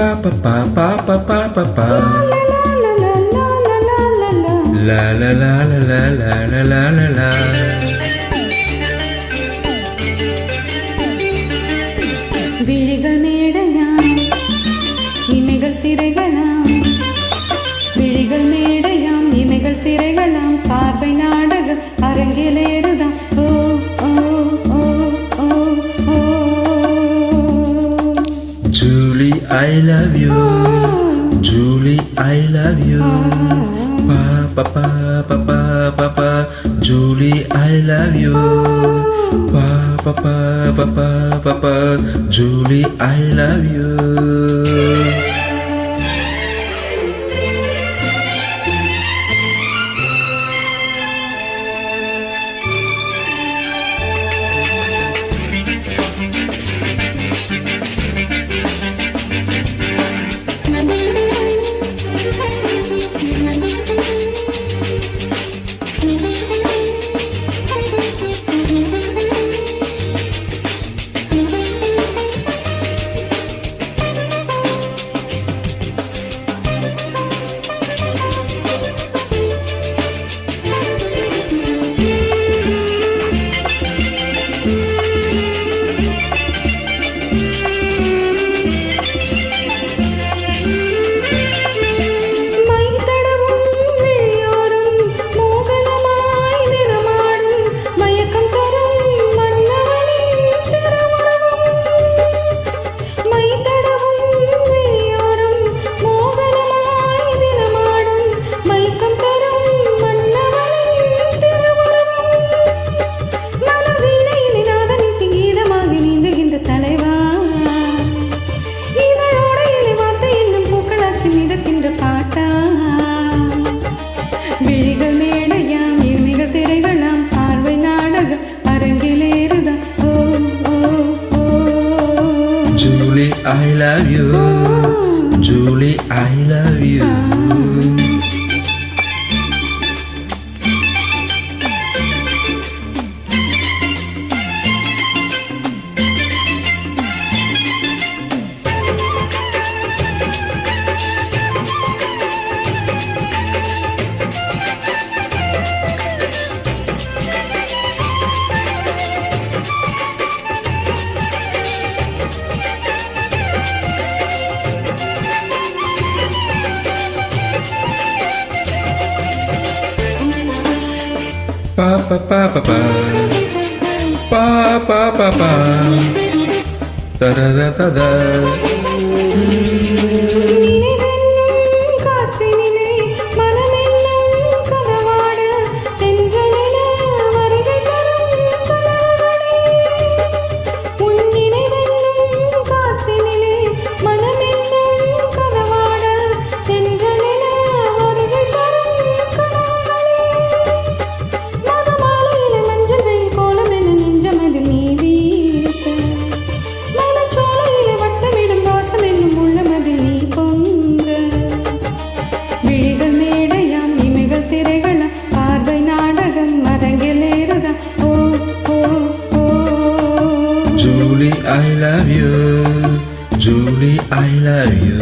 pa pa pa pa pa pa pa pa. La la la la la la la la la la. விழிகள் மேடையாம் இமைகள் திரைகளாம், விழிகள் மேடையாம் இமைகள் திரைகளாம், பார்வை நாடகம் அரங்கிலேறுதாம். ஓ ஓ ஓ ஓ ஓ. Julie, I love you. Julie, I love you. Pa pa pa pa pa pa pa. Julie, I love you. Pa pa pa pa pa pa pa. Julie, I love you. விழிகள் மேடையாம் இமைகள் திரைகளாம், பார்வை நாடகம் அரங்கிலேறுதாம். ஓ ஓ ஓ. Julie, I love you. Julie, I love you. Pa pa pa pa pa. Pa pa pa pa. Da da da da da. Julie, I love you. Julie, I love you.